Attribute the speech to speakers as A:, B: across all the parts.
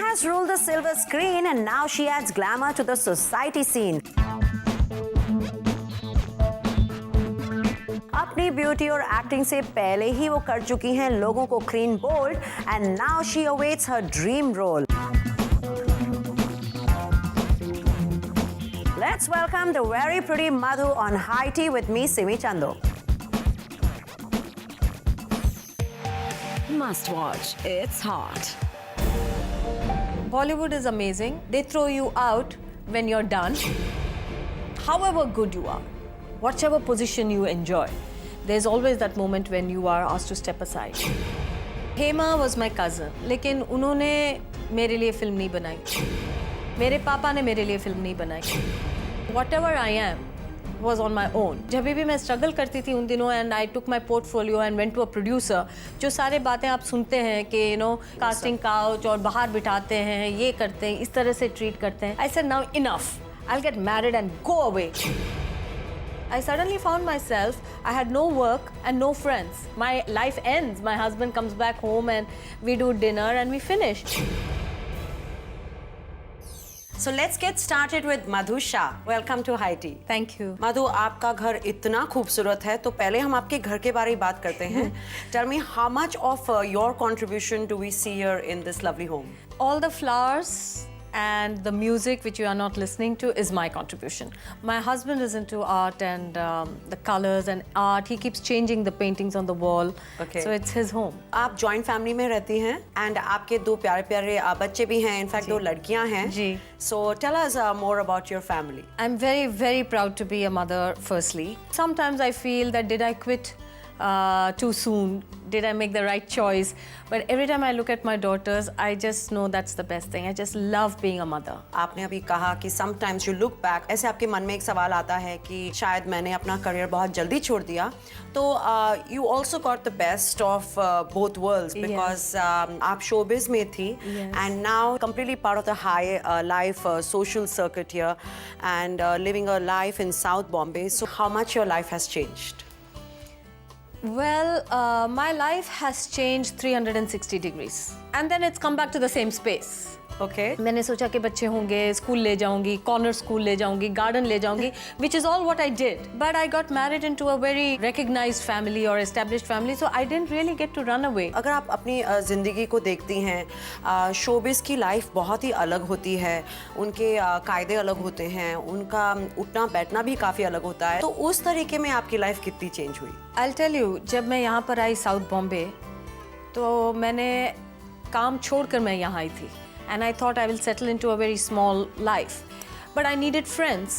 A: has ruled the silver screen and now she adds glamour to the society scene. अपनी beauty और acting से पहले ही वो कर चुकी हैं लोगों को clean bowled and now she awaits her dream role. Let's welcome the very pretty Madhu on High Tea with me, Simi Chando.
B: Must watch. It's hot.
C: Bollywood is amazing. They throw you out when you're done. However good you are, whatever position you enjoy, there's always that moment when you are asked to step aside. Hema was my cousin, लेकिन उन्होंने मेरे लिए film नहीं बनाई. मेरे पापा ने मेरे लिए फिल्म नहीं बनाई. Whatever I am was on my own. जब भी मैं स्ट्रगल करती थी उन दिनों and I took my portfolio and went to a producer, जो सारे बातें आप सुनते हैं कि casting couch और बाहर बिठाते हैं, ये करते हैं, इस तरह से treat करते हैं. I said now enough. I'll get married and go away. I suddenly found myself, I had no work and no friends. My life ends. My husband comes back home and we do dinner and we finish.
A: So let's get started with Madhu Shah. Welcome to High Tea.
C: Thank you.
A: मधु, आपका घर इतना खूबसूरत है तो पहले हम आपके घर के बारे में बात करते हैं. Tell me how much of your contribution do we see here in this lovely home?
C: All the flowers and the music which you are not listening to is my contribution. My husband is into art and the colors and art. He keeps changing the paintings on the wall.
A: Okay.
C: So it's his home.
A: आप joint family में रहती हैं and आपके दो प्यारे प्यारे बच्चे भी हैं. In fact, दो लड़कियां हैं.
C: जी.
A: So tell us more about your family.
C: I'm very, very proud to be a mother, firstly. Sometimes I feel that did I quit too soon? Did I make the right choice? But every time I look at my daughters, I just know that's the best thing. I just love being a mother.
A: आपने अभी कहा कि sometimes you look back, ऐसे आपके मन में एक सवाल आता है कि शायद मैंने अपना करियर बहुत जल्दी छोड़ दिया. तो you also got the best of both worlds because आप showbiz में थी and now completely part of the high life social circuit here and living a life in South Bombay. So how much your life has changed?
C: Well, my life has changed 360 degrees. And then it's come back to the same space.
A: Okay.
C: मैंने सोचा कि बच्चे होंगे, school ले जाऊंगी, corner school ले जाऊंगी, garden ले जाऊंगी, which is all what I did. But I got married into a very recognized family or established family, so I didn't really get to run away.
A: अगर आप अपनी ज़िंदगी को देखती हैं, शोबिस की लाइफ बहुत ही अलग होती है, उनके कायदे अलग होते हैं, उनका उठना बैठना भी काफ़ी अलग होता है. तो उस तरीके में आपकी लाइफ कितनी चेंज हुई?
C: I'll tell you, जब मैं यहाँ पर आई साउथ बॉम्बे, तो मैंने काम छोड़कर मैं यहाँ आई थी. And I thought I will settle into a very small life. But I needed friends.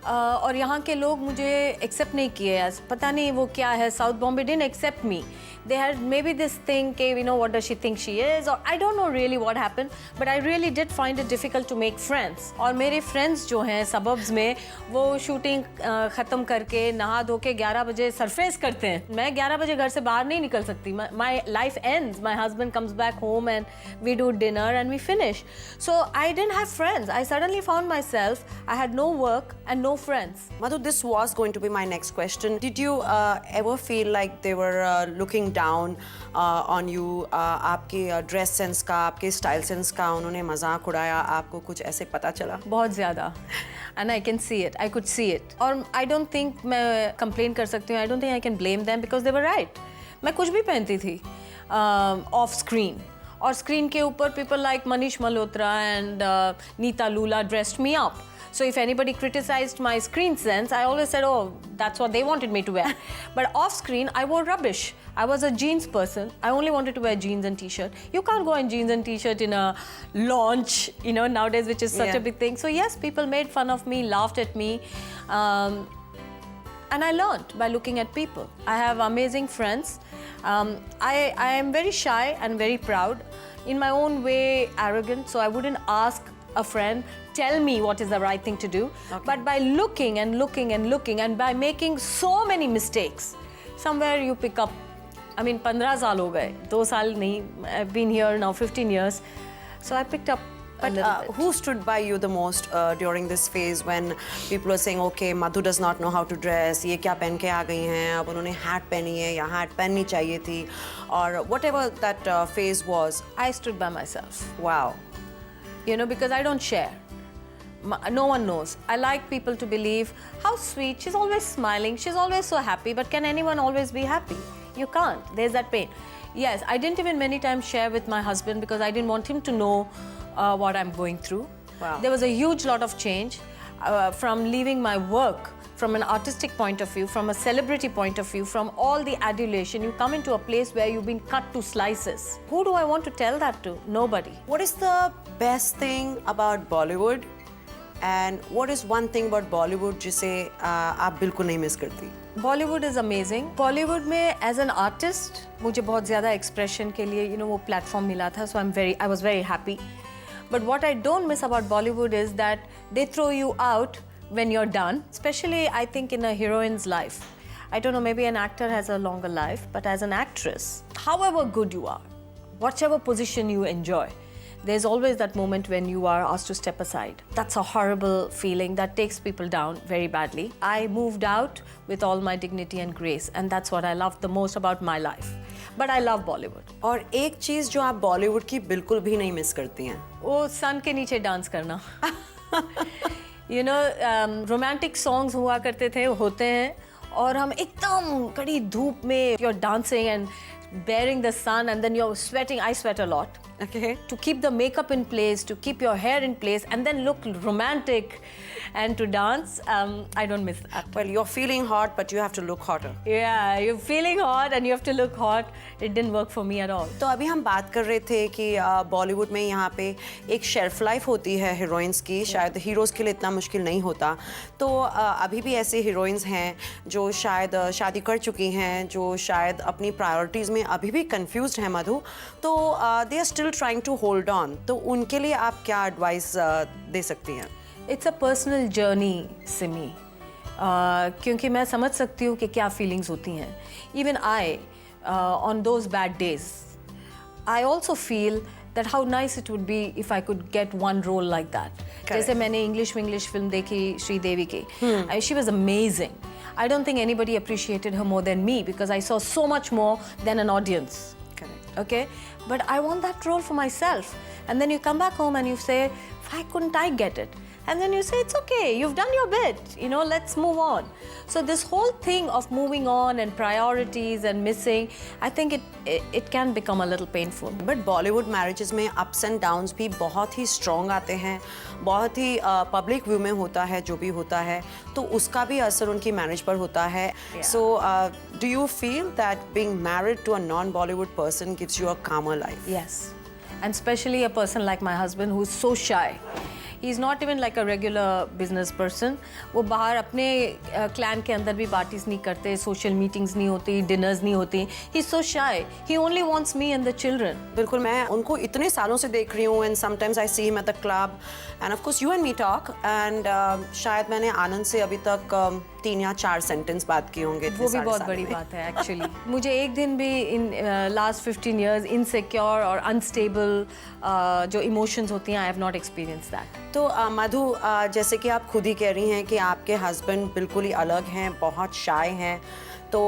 C: और यहाँ के लोग मुझे accept नहीं किए. पता नहीं वो क्या है, South Bombay didn't accept me. They had maybe this thing, you know, what does she think she is? Or I don't know really what happened. But I really did find it difficult to make friends. और मेरे friends जो हैं suburbs में, वो shooting ख़त्म करके नहा धो के 11 बजे surface करते हैं. मैं 11 बजे घर से बाहर नहीं निकल सकती. My life ends. My husband comes back home and we do dinner and we finish. So I didn't have friends. I suddenly found myself, I had no work and no friends.
A: Madhu, this was going to be my next question. Did you ever feel like they were looking down on you? आपके dress sense का, आपके style sense का उन्होंने मजाक उड़ाया, आपको कुछ ऐसे पता चला?
C: बहुत ज़्यादा. And I can see it. I could see it. और I don't think मैं complain कर सकती हूँ. I don't think I can blame them because they were right. मैं कुछ भी पहनती थी off screen. और screen के ऊपर people like Manish Malhotra and Neeta Lula dressed me up. So if anybody criticized my screen sense, I always said, oh, that's what they wanted me to wear. But off screen, I wore rubbish. I was a jeans person. I only wanted to wear jeans and t-shirt. You can't go in jeans and t-shirt in a launch, you know, nowadays, which is such a big thing. So yes, people made fun of me, laughed at me. And I learned by looking at people. I have amazing friends. I am very shy and very proud. In my own way, arrogant. So I wouldn't ask a friend, tell me what is the right thing to do. Okay. But by looking and looking and looking and by making so many mistakes, somewhere you pick up. I mean, 15 saal ho gaye, 2 saal nahi. I've been here now 15 years. So I picked up.
A: But who stood by you the most during this phase when people were saying, okay, Madhu does not know how to dress, ये क्या पहन के आ गई हैं, अब उन्होंने hat पहनी है या hat पहननी चाहिए थी, or whatever that phase was?
C: I stood by myself.
A: Wow.
C: you know, because I don't share. No one knows. I like people to believe how sweet. She's always smiling. She's always so happy. But can anyone always be happy? You can't. There's that pain. Yes, I didn't even many times share with my husband because I didn't want him to know what I'm going through.
A: Wow.
C: There was a huge lot of change from leaving my work, from an artistic point of view, from a celebrity point of view, from all the adulation. You come into a place where you've been cut to slices. Who do I want to tell that to? Nobody.
A: What is the best thing about Bollywood? And what is one thing about Bollywood जिसे आप बिल्कुल नहीं miss करती?
C: Bollywood is amazing. Bollywood में as an artist मुझे बहुत ज़्यादा expression के लिए वो platform मिला था, so I was very happy. But what I don't miss about Bollywood is that they throw you out when you're done, especially I think in a heroine's life. I don't know, maybe an actor has a longer life, but as an actress, however good you are, whatever position you enjoy, there's always that moment when you are asked to step aside. That's a horrible feeling that takes people down very badly. I moved out with all my dignity and grace, and that's what I love the most about my life. But I love Bollywood.
A: और एक चीज़ जो आप बॉलीवुड की बिल्कुल भी नहीं miss करती हैं?
C: वो सन के नीचे डांस करना. You know, romantic songs हुआ करते थे, होते हैं, और हम एकदम कड़ी धूप में you're dancing and bearing the sun and then you're sweating. I sweat a lot.
A: Okay.
C: To keep the makeup in place, to keep your hair in place and then look romantic and to dance, I don't miss that.
A: Well, you're feeling hot, but you have to look hotter.
C: Yeah, you're feeling hot and you have to look hot. It didn't work for me at all.
A: तो अभी हम बात कर रहे थे कि बॉलीवुड में यहाँ पे एक शेल्फ लाइफ होती है हीरोइंस की, शायद हीरोज़ के लिए इतना मुश्किल नहीं होता. तो अभी भी ऐसे हीरोइंस हैं जो शायद शादी कर चुकी हैं, जो शायद अपनी प्रायोरिटीज़ में अभी भी कंफ्यूज्ड हैं मधु, तो they are still trying to hold on. तो उनके लिए आप क्या एडवाइस दे सकती हैं?
C: It's a personal journey, Simi. क्योंकि मैं समझ सकती हूँ कि क्या feelings होती हैं. Even I, on those bad days, I also feel that how nice it would be if I could get one role like that. जैसे मैंने English film देखी श्रीदेवी की. She was amazing. I don't think anybody appreciated her more than me because I saw so much more than an audience.
A: Correct.
C: Okay? But I want that role for myself. And then you come back home and you say, why couldn't I get it? And then you say, it's okay, you've done your bit, let's move on. So this whole thing of moving on and priorities and missing, I think it can become a little painful.
A: But Bollywood marriages में ups and downs भी बहुत ही strong आते हैं, बहुत ही public view में होता है जो भी होता है, तो उसका भी असर उनकी marriage पर होता है.
C: Yeah.
A: So do you feel that being married to a non-Bollywood person gives you a calmer life?
C: Yes, and especially a person like my husband who's so shy. He's not even like a regular business person. वो बाहर अपने clan के अंदर भी parties नहीं करते, social meetings नहीं होती, dinners नहीं होती. He's so shy. He only wants me and the children.
A: बिल्कुल, मैं उनको इतने सालों से देख रही हूँ and sometimes I see him at the club and of course you and me talk and शायद मैंने आनंद से अभी तक 3 या 4 सेंटेंस बात की होंगे.
C: वो भी बहुत बड़ी बात है एक्चुअली. मुझे एक दिन भी इन लास्ट 15 years इनसिक्योर और अनस्टेबल जो इमोशंस होती हैं, I have not experience that.
A: तो मधु, जैसे कि आप खुद ही कह रही हैं कि आपके हस्बैंड बिल्कुल ही अलग हैं, बहुत शाय हैं, तो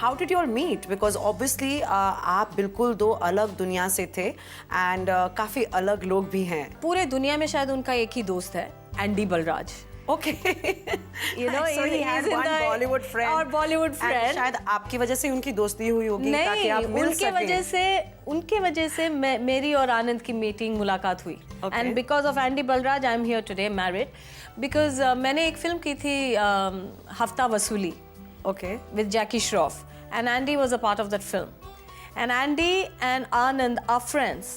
A: how did you all meet? Because obviously आप बिल्कुल 2 अलग दुनिया से थे एंड काफ़ी अलग लोग भी हैं.
C: पूरे दुनिया में शायद उनका एक ही दोस्त है, Andy Balraj.
A: Okay. So he has one Bollywood friend.
C: और Bollywood friend.
A: And शायद आपकी वजह से उनकी दोस्ती हुई होगी ताकि आप मिल सकें.
C: उनके वजह से मेरी और आनंद की मीटिंग मुलाकात हुई.
A: Okay.
C: And because of Andy Balraj, I am here today married. Because मैंने एक फिल्म की थी हफ्ता वसूली.
A: Okay.
C: With Jackie Shroff. And Andy was a part of that film. And Andy and Anand are friends.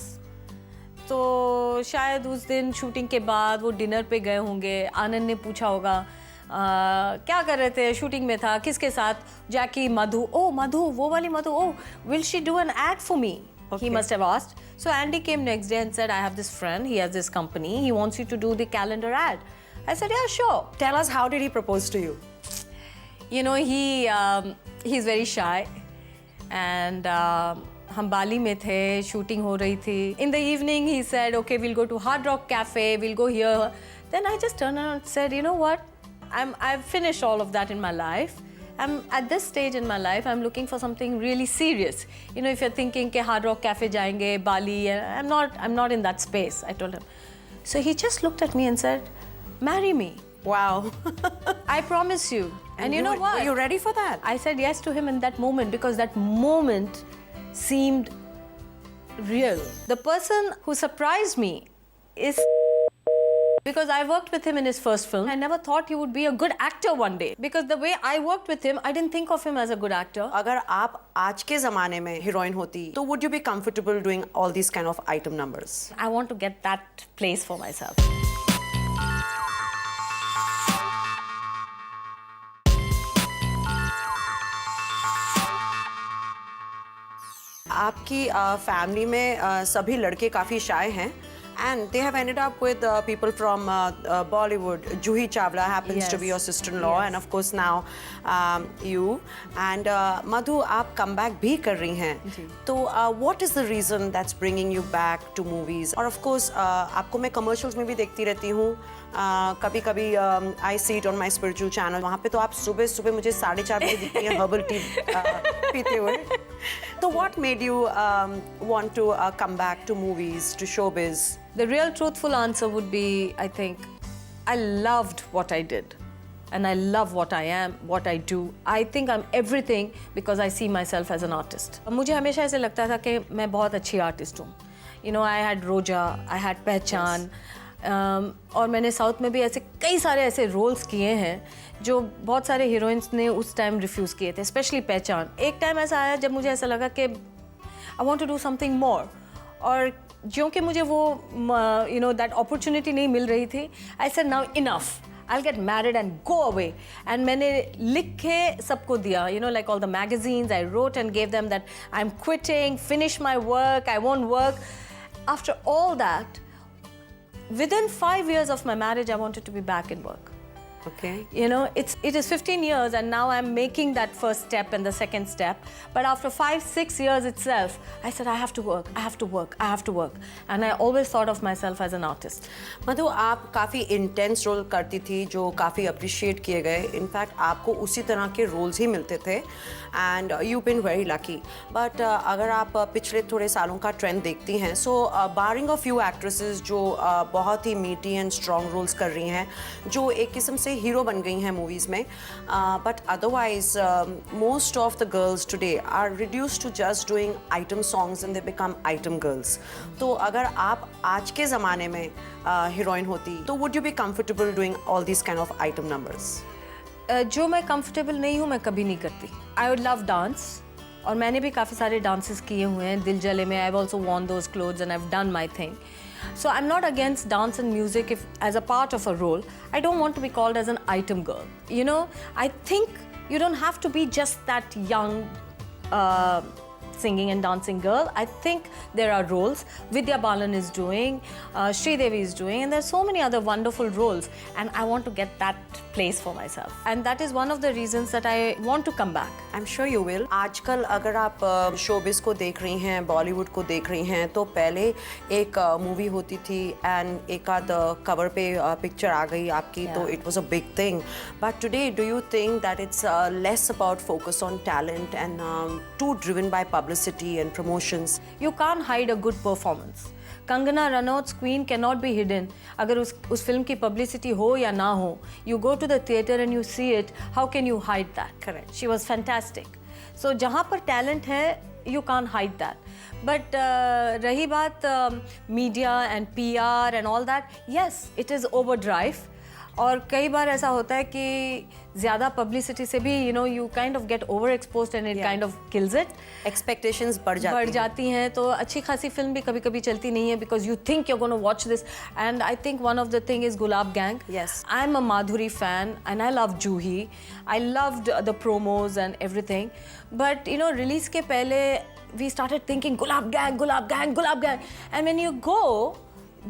C: तो शायद उस दिन शूटिंग के बाद वो डिनर पे गए होंगे. आनंद ने पूछा होगा क्या कर रहे थे, शूटिंग में था, किसके साथ? जैकी, मधु. ओ मधु, वो वाली Madhu. Oh will she do an ad for me? He must have asked. So Andy came next day and said, I have this friend, he has this company, he wants you to do the calendar ad. I said, yeah, sure.
A: Tell us, how did he propose to you?
C: He's very shy. And हम बाली में थे, shooting हो रही थी. In the evening he said, okay, we'll go to Hard Rock Cafe, we'll go here. Then I just turned around and said, you know what? I've finished all of that in my life. I'm at this stage in my life, I'm looking for something really serious. If you're thinking कि Hard Rock Cafe जाएंगे, Bali, I'm not in that space. I told him. So he just looked at me and said, marry me.
A: Wow.
C: I promise you. And you know
A: were-
C: what?
A: Were you ready for that?
C: I said yes to him in that moment because that moment seemed real. The person who surprised me is because I worked with him in his first film. I never thought he would be a good actor one day because the way I worked with him, I didn't think of him as a good actor.
A: अगर आप आज के ज़माने में heroine होती तो would you be comfortable doing all these kind of item numbers?
C: I want to get that place for myself.
A: आपकी family में सभी लड़के काफ़ी शाय हैं and they have ended up with people from Bollywood. Juhi Chawla happens to be your sister-in-law,
C: Yes.
A: and of course now you and Madhu, आप comeback भी कर रही हैं. तो what is the reason that's bringing you back to movies? और of course आपको मैं commercials में भी देखती रहती हूँ. कभी-कभी I see it on my spiritual channel. वहाँ पे तो आप सुबह मुझे 4:30 बजे दिखती हैं herbal tea पीते हुए. So what made you want to come back to movies, to showbiz?
C: The real truthful answer would be, I think, I loved what I did. And I love what I am, what I do. I think I'm everything because I see myself as an artist. मुझे हमेशा ऐसे लगता था कि मैं बहुत अच्छी artist हूँ. You know, I had Roja, I had पहचान. और मैंने साउथ में भी ऐसे कई सारे ऐसे रोल्स किए हैं जो बहुत सारे हीरोइंस ने उस टाइम रिफ्यूज़ किए थे, स्पेशली पहचान. एक टाइम ऐसा आया जब मुझे ऐसा लगा कि I want to do something more. और क्योंकि मुझे वो यू नो दैट अपॉर्चुनिटी नहीं मिल रही थी, I said now enough, I'll get married and go away. And मैंने लिख के सबको दिया, you know, like all the magazines, I wrote and gave them that I'm quitting, finish my work, I won't work. After all that, within 5 years of my marriage, I wanted to be back in work.
A: Okay.
C: You know, it is 15 years and now I'm making that first step and the second step. But after 5-6 years itself, I said, I have to work, I have to work, I have to work. And I always thought of myself as an artist.
A: मधु, आप काफ़ी intense role करती थी जो काफ़ी appreciate किए गए. In fact आपको उसी तरह के रोल्स ही मिलते थे and you been very lucky. But अगर आप पिछले थोड़े सालों का ट्रेंड देखती हैं, सो बारिंग अ फ्यू एक्ट्रेसेस जो बहुत ही मीटी एंड स्ट्रॉन्ग रोल्स कर रही हैं, जो एक किस्म से हीरो बन गई हैं मूवीज़ में, but otherwise most of the girls today are reduced to just doing item songs and they become item girls. तो अगर आप आज के ज़माने में हीरोइन होती तो would you be comfortable doing all this kind of item numbers?
C: जो मैं कंफर्टेबल नहीं हूँ मैं कभी नहीं करती. आई वुड लव डांस और मैंने भी काफ़ी सारे डांसेस किए हुए हैं. दिल जले में I have also worn those clothes and I have done my thing. So I'm not against dance and music if as a part of a role. I don't want to be called as an item girl. You know, I think you don't have to be just that young singing and dancing girl. I think there are roles. Vidya Balan is doing, Sridevi is doing, and there's so many other wonderful roles. And I want to get that place for myself. And that is one of the reasons that I want to come back.
A: I'm sure you will. आजकल अगर आप showbiz को देख रही हैं, बॉलीवुड को देख रही हैं, तो पहले एक मूवी होती थी एंड एक आध कवर पे पिक्चर आ गई आपकी, तो it was a big thing. But today do you think that it's less about focus on talent and too driven by publicity and promotions?
C: You can't hide a good performance. Kangana Ranaut's Queen cannot be hidden. अगर उस film की publicity हो या ना हो, you go to the theatre and you see it, how can you hide that?
A: Correct.
C: She was fantastic. So जहाँ पर talent है, you can't hide that. But रही बात media and PR and all that, yes, it is overdrive. और कई बार ऐसा होता है कि ज़्यादा पब्लिसिटी से भी you know you kind of get over exposed and it kind of kills it.
A: Expectations बढ़ जाती
C: हैं तो अच्छी खासी फिल्म भी कभी कभी चलती नहीं है because you think you gonna watch this. And I think one of the thing is Gulab Gang.
A: Yes.
C: I am a Madhuri fan and I love Juhi. I loved the promos and everything. But you know release के पहले we started thinking Gulab Gang Gulab Gang Gulab Gang. And when you go,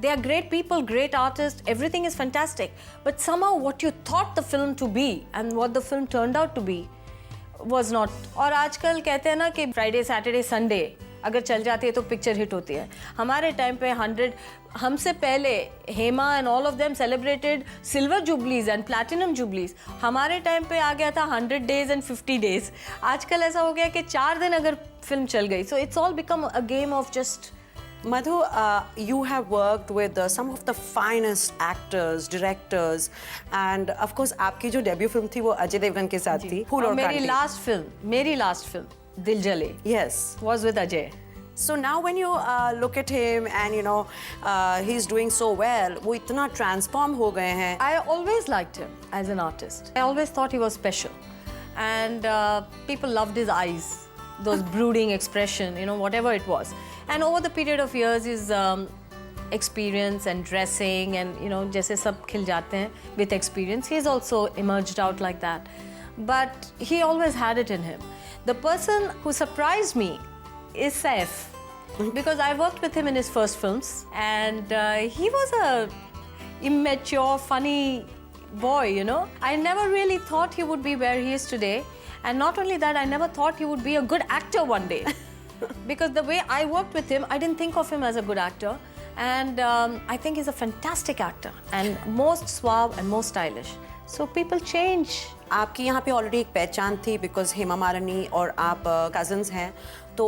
C: they are great people, great artists, everything is fantastic. But somehow what you thought the film to be and what the film turned out to be was not. और आजकल कहते हैं ना कि Friday, Saturday, Sunday अगर चल जाती है तो पिक्चर हिट होती है. हमारे टाइम पे 100 हमसे पहले Hema and all of them celebrated silver jubilees and platinum jubilees. हमारे टाइम पे आ गया था 100 days एंड 50 days. आजकल ऐसा हो गया कि 4 दिन अगर फिल्म चल गई. So it's all become a game of just
A: Madhu, you have worked with some of the finest actors, directors, and of course, आपकी जो debut film थी वो अजय देवगन के साथ थी, फूल और
C: मेरी
A: कांटे.
C: last film, दिल जले,
A: Yes.
C: was with Ajay.
A: So now when you look at him and you know he's doing so well, वो इतना transform हो गए हैं.
C: I always liked him as an artist. I always thought he was special, and people loved his eyes, those brooding expression, you know, whatever it was. And over the period of years, his experience and dressing, and you know, जैसे सब खिल जाते हैं with experience, he's also emerged out like that. But he always had it in him. The person who surprised me is Saif, because I worked with him in his first films, and he was a immature, funny boy, you know. I never really thought he would be where he is today, and not only that, I never thought he would be a good actor one day. Because the way I worked with him, I didn't think of him as a good actor, and I think he's a fantastic actor and most suave and most stylish. So people change.
A: आपकी यहाँ पे already एक पहचान थी because Hema Malini और आप cousins हैं, तो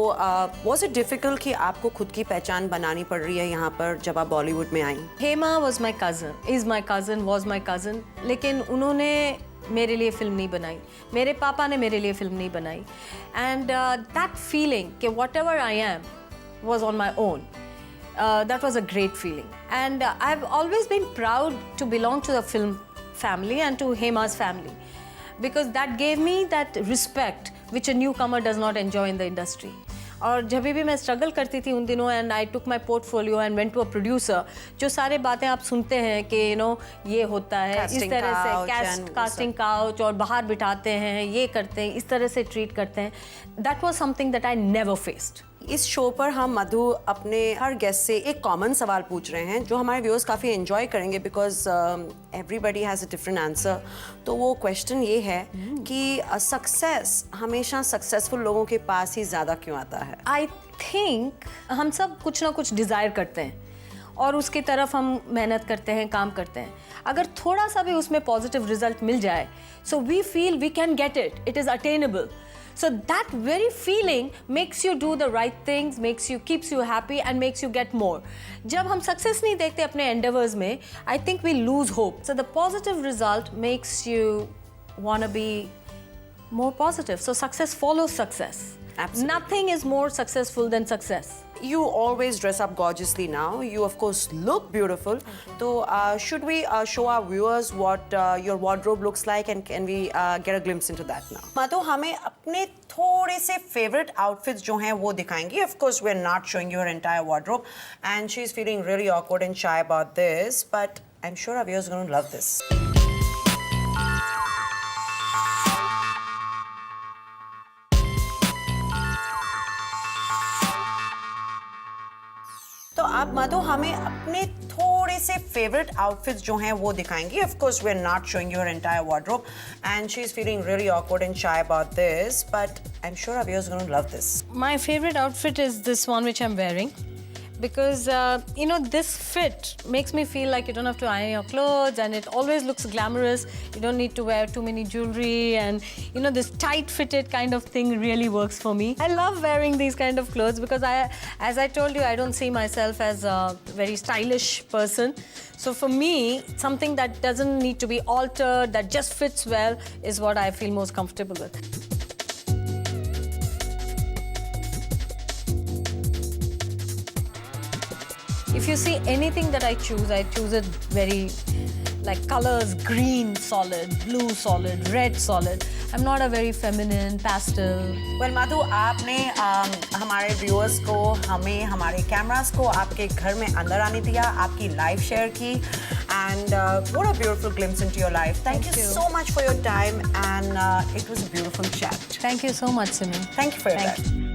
A: वाज इट डिफिकल्ट कि आपको खुद की पहचान बनानी पड़ रही है यहाँ पर जब आप बॉलीवुड में आई?
C: Hema was my cousin, is my cousin, was my cousin, लेकिन उन्होंने मेरे लिए फिल्म नहीं बनाई, मेरे पापा ने मेरे लिए फिल्म नहीं बनाई, एंड दैट फीलिंग कि whatever I am was on my own. That was a great feeling, and I've always been proud to belong to the film family and to Hema's family, because that gave me that respect which a newcomer does not enjoy in the industry. और जब भी मैं struggle करती थी उन दिनों, and I took my portfolio and went to a producer, जो सारे बातें आप सुनते हैं कि यू नो ये होता है इस तरह से, कास्टिंग काउच और बाहर बिठाते हैं, ये करते हैं, इस तरह से ट्रीट करते हैं, that was something that I never faced.
A: इस शो पर हम मधु अपने हर गेस्ट से एक कॉमन सवाल पूछ रहे हैं जो हमारे व्यूअर्स काफ़ी एंजॉय करेंगे because everybody has a different answer. तो वो क्वेश्चन ये है कि सक्सेस हमेशा सक्सेसफुल लोगों के पास ही ज़्यादा क्यों आता है?
C: आई थिंक हम सब कुछ ना कुछ डिज़ायर करते हैं और उसकी तरफ हम मेहनत करते हैं, काम करते हैं. अगर थोड़ा सा भी उसमें पॉजिटिव रिजल्ट मिल जाए, so we feel we can get it, it is attainable. So that very feeling makes you do the right things, keeps you happy and makes you get more. जब हम success नहीं देखते अपने endeavors में, I think we lose hope. So the positive result makes you want to be more positive. So success follows success.
A: Absolutely.
C: Nothing is more successful than success.
A: You always dress up gorgeously now. You of course look beautiful. So should we show our viewers what your wardrobe looks like, and can we get a glimpse into that now? Madhu, हमें अपने थोड़े से favorite outfits जो हैं वो दिखाएंगी. Of course, we're not showing you her entire wardrobe, and she's feeling really awkward and shy about this, but I'm sure our viewers are going to love this. तो आप मधु हमें अपने थोड़े से फेवरेट आउटफिट्स जो हैं वो दिखाएंगी. Of course, we're not showing you her entire wardrobe, and she's feeling really awkward and shy about this, but I'm sure our viewers are going to love this.
C: My favorite outfit is this one which I'm wearing, because you know, this fit makes me feel like you don't have to iron your clothes, and it always looks glamorous. You don't need to wear too many jewelry, and you know, this tight fitted kind of thing really works for me. I love wearing these kind of clothes because as I told you, I don't see myself as a very stylish person. So for me, something that doesn't need to be altered, that just fits well, is what I feel most comfortable with. If you see anything that I choose it very like colors, green solid, blue solid, red solid. I'm not a very feminine pastel.
A: Well, Madhu, आपने हमारे viewers को, हमें, हमारे cameras को आपके घर में अंदर आने दिया, आपकी life share की, and what a beautiful glimpse into your life. Thank you so much for your time, and it was a beautiful chat.
C: Thank you so much, Simran.
A: Thank you for your time.